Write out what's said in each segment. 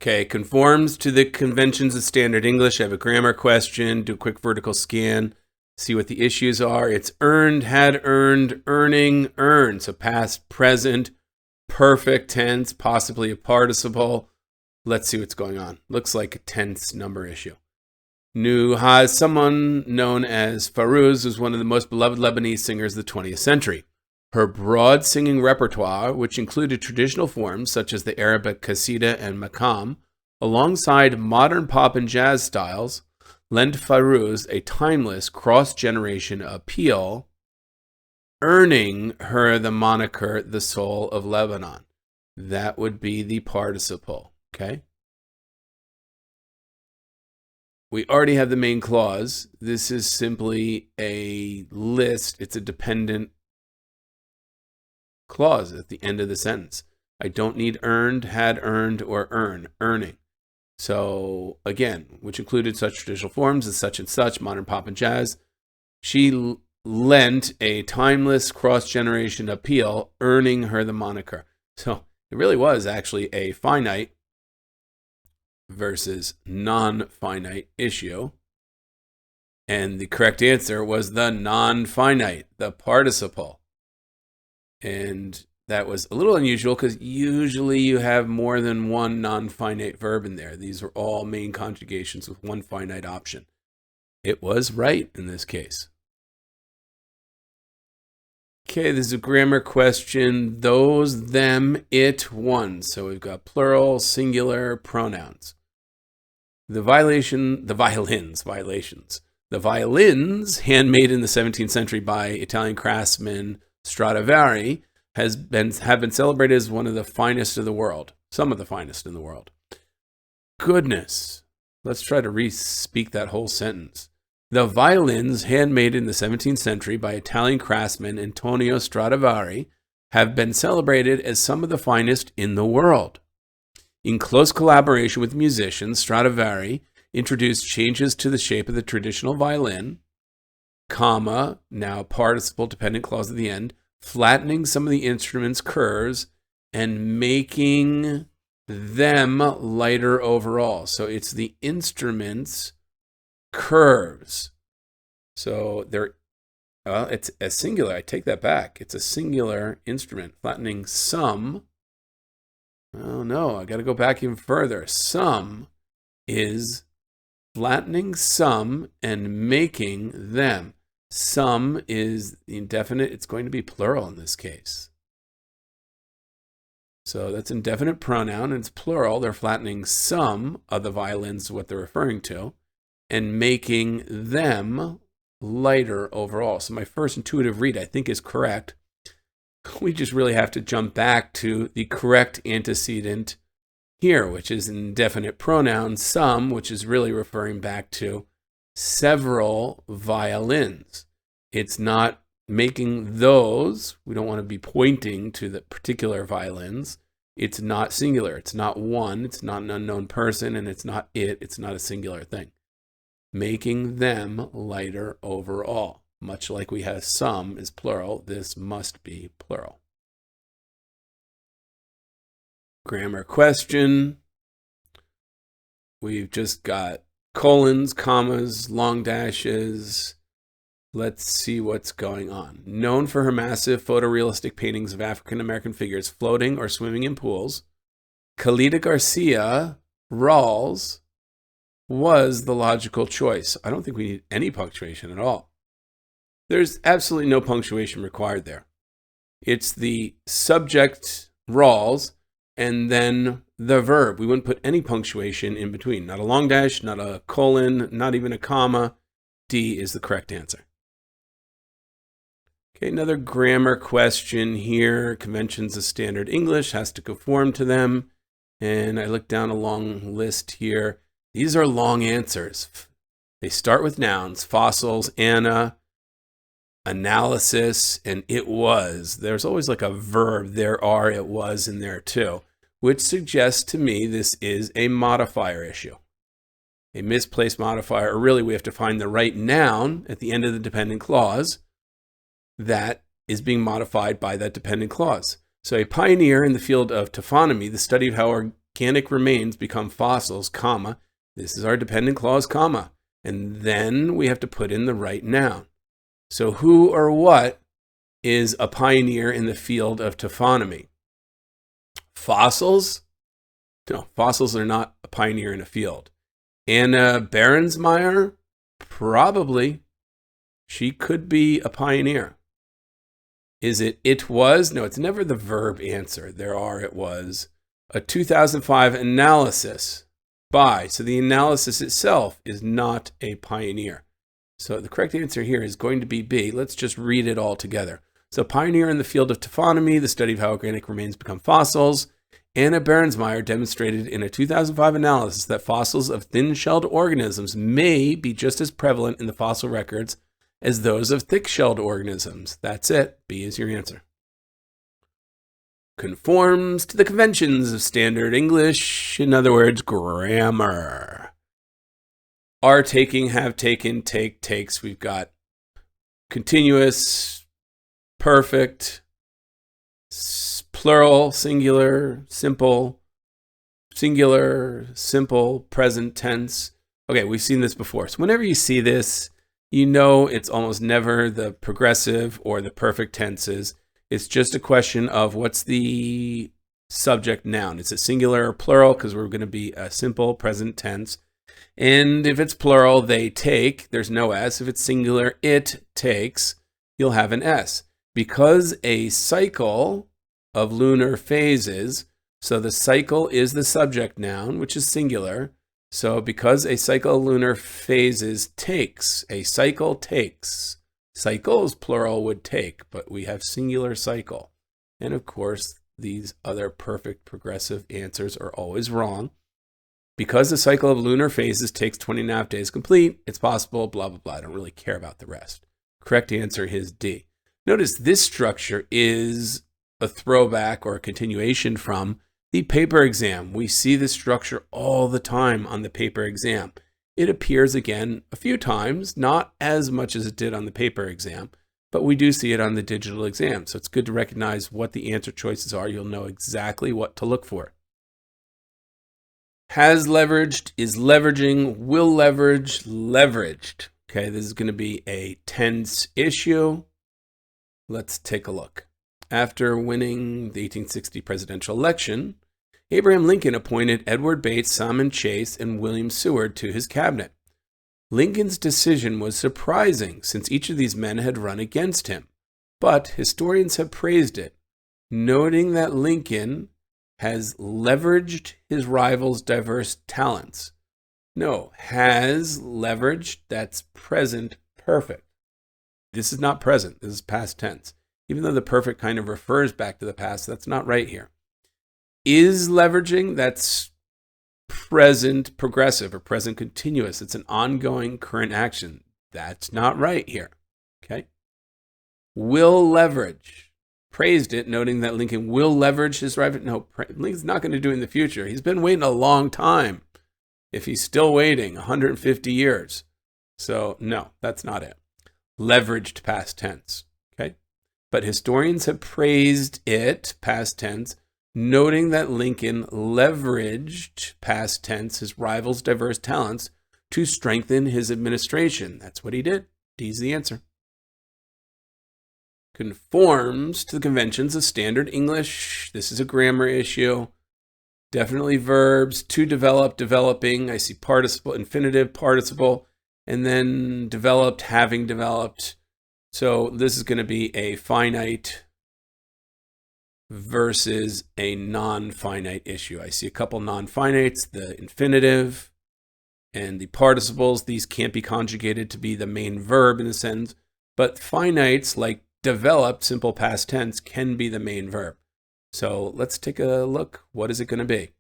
Okay, conforms to the conventions of standard English. I have a grammar question, do a quick vertical scan, see what the issues are. It's earned, had earned, earning, earned. So past, present, perfect tense, possibly a participle. Let's see what's going on. Looks like a tense number issue. Someone known as Fairuz was one of the most beloved Lebanese singers of the 20th century. Her broad singing repertoire, which included traditional forms such as the Arabic qasida and maqam, alongside modern pop and jazz styles, lent Fairuz a timeless cross-generation appeal, earning her the moniker the Soul of Lebanon. That would be the participle, okay? We already have the main clause. This is simply a list. It's a dependent clause at the end of the sentence. I don't need earned, had earned, or earning. So again, which included such traditional forms as such and such, modern pop and jazz. She lent a timeless cross-generation appeal, earning her the moniker. So it really was actually a finite versus non-finite issue. And the correct answer was the non-finite, the participle. And that was a little unusual because usually you have more than one non-finite verb in there. These are all main conjugations with one finite option. It was right in this case. Okay, this is a grammar question. Those, them, it, one. So we've got plural, singular, pronouns. The violations. The violins, handmade in the 17th century by Italian craftsman Stradivari, have been celebrated as one of the finest of the world. Some of the finest in the world. Goodness. Let's try to re-speak that whole sentence. The violins, handmade in the 17th century by Italian craftsman Antonio Stradivari, have been celebrated as some of the finest in the world. In close collaboration with musicians, Stradivari introduced changes to the shape of the traditional violin, comma, now participle dependent clause at the end, flattening some of the instrument's curves and making them lighter overall. So it's the instrument's curves. So it's a singular. I take that back. It's a singular instrument. Flattening some. Oh no, I got to go back even further. Some is flattening some and making them. Some is indefinite. It's going to be plural in this case. So that's indefinite pronoun, and it's plural. They're flattening some of the violins, what they're referring to, and making them lighter overall. So my first intuitive read, I think, is correct. We just really have to jump back to the correct antecedent here, which is an indefinite pronoun, some, which is really referring back to several violins. It's not making those. We don't want to be pointing to the particular violins. It's not singular. It's not one. It's not an unknown person, and it's not it. It's not a singular thing. Making them lighter overall. Much like we have some is plural, this must be plural. Grammar question. We've just got colons, commas, long dashes. Let's see what's going on. Known for her massive photorealistic paintings of African American figures floating or swimming in pools, Khalida Garcia Rawls was the logical choice. I don't think we need any punctuation at all. There's absolutely no punctuation required there. It's the subject, Rawls, and then the verb. We wouldn't put any punctuation in between. Not a long dash, not a colon, not even a comma. D is the correct answer. Okay, another grammar question here. Conventions of standard English has to conform to them. And I look down a long list here. These are long answers. They start with nouns, fossils, Anna, analysis, and it was. There's always like a verb, there are, it was in there too, which suggests to me this is a modifier issue. A misplaced modifier, or really we have to find the right noun at the end of the dependent clause that is being modified by that dependent clause. So a pioneer in the field of taphonomy, the study of how organic remains become fossils, comma, this is our dependent clause, comma, and then we have to put in the right noun. So who or what is a pioneer in the field of taphonomy? Fossils? No, fossils are not a pioneer in a field. Anna Berensmeyer? Probably. She could be a pioneer. Is it was? No, it's never the verb answer. It was. A 2005 analysis by. So the analysis itself is not a pioneer. So the correct answer here is going to be B. Let's just read it all together. So pioneer in the field of taphonomy, the study of how organic remains become fossils. Anna Berensmeyer demonstrated in a 2005 analysis that fossils of thin-shelled organisms may be just as prevalent in the fossil records as those of thick-shelled organisms. That's it. B is your answer. Conforms to the conventions of standard English, in other words, grammar. Are taking, have taken, take, takes. We've got continuous, perfect, plural, singular, simple, present tense. Okay, we've seen this before. So whenever you see this, you know it's almost never the progressive or the perfect tenses. It's just a question of what's the subject noun. Is it singular or plural? Because we're going to be a simple present tense. And if it's plural, they take. There's no S. If it's singular, it takes. You'll have an S. Because a cycle of lunar phases, so the cycle is the subject noun, which is singular. So because a cycle of lunar phases takes, a cycle takes. Cycles, plural, would take, but we have singular cycle. And of course, these other perfect progressive answers are always wrong. Because the cycle of lunar phases takes 20.5 days complete, it's possible, blah, blah, blah. I don't really care about the rest. Correct answer is D. Notice this structure is a throwback or a continuation from the paper exam. We see this structure all the time on the paper exam. It appears again a few times, not as much as it did on the paper exam, but we do see it on the digital exam. So it's good to recognize what the answer choices are. You'll know exactly what to look for. Has leveraged, is leveraging, will leverage, leveraged. Okay, this is going to be a tense issue. Let's take a look. After winning the 1860 presidential election, Abraham Lincoln appointed Edward Bates, Salmon Chase, and William Seward to his cabinet. Lincoln's decision was surprising since each of these men had run against him, but historians have praised it, noting that Lincoln has leveraged his rivals' diverse talents. No, has leveraged, that's present perfect. This is not present, this is past tense. Even though the perfect kind of refers back to the past, that's not right here. Is leveraging, that's present progressive or present continuous. It's an ongoing current action. That's not right here. Okay. Will leverage. Praised it, noting that Lincoln will leverage his rival. No, Lincoln's not going to do it in the future. He's been waiting a long time. If he's still waiting, 150 years. So no, that's not it. Leveraged past tense. Okay. But historians have praised it, past tense, noting that Lincoln leveraged, past tense, his rivals' diverse talents to strengthen his administration. That's what he did. D's the answer. Conforms to the conventions of standard English. This is a grammar issue. Definitely verbs. To develop, developing. I see participle, infinitive, participle, and then developed, having developed. So this is going to be a finite versus a non-finite issue. I see a couple non-finites, the infinitive and the participles. These can't be conjugated to be the main verb in the sentence, but finites like developed, simple past tense, can be the main verb. So let's take a look. What is it going to be?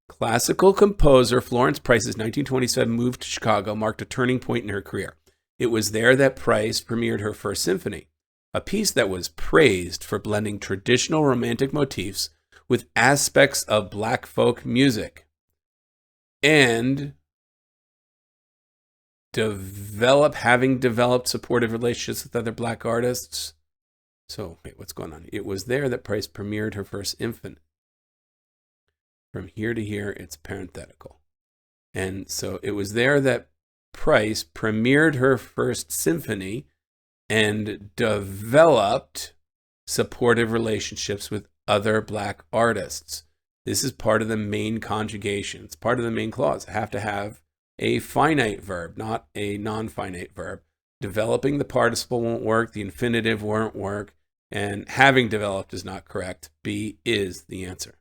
Classical composer Florence Price's 1927 move to Chicago marked a turning point in her career. It was there that Price premiered her first symphony, a piece that was praised for blending traditional romantic motifs with aspects of black folk music and having developed supportive relationships with other black artists. So wait, what's going on? It was there that Price premiered her first From here to here, it's parenthetical. And so it was there that Price premiered her first symphony and developed supportive relationships with other Black artists. This is part of the main conjugation. It's part of the main clause. I have to have a finite verb, not a non-finite verb. Developing the participle won't work. The infinitive won't work. And having developed is not correct. B is the answer.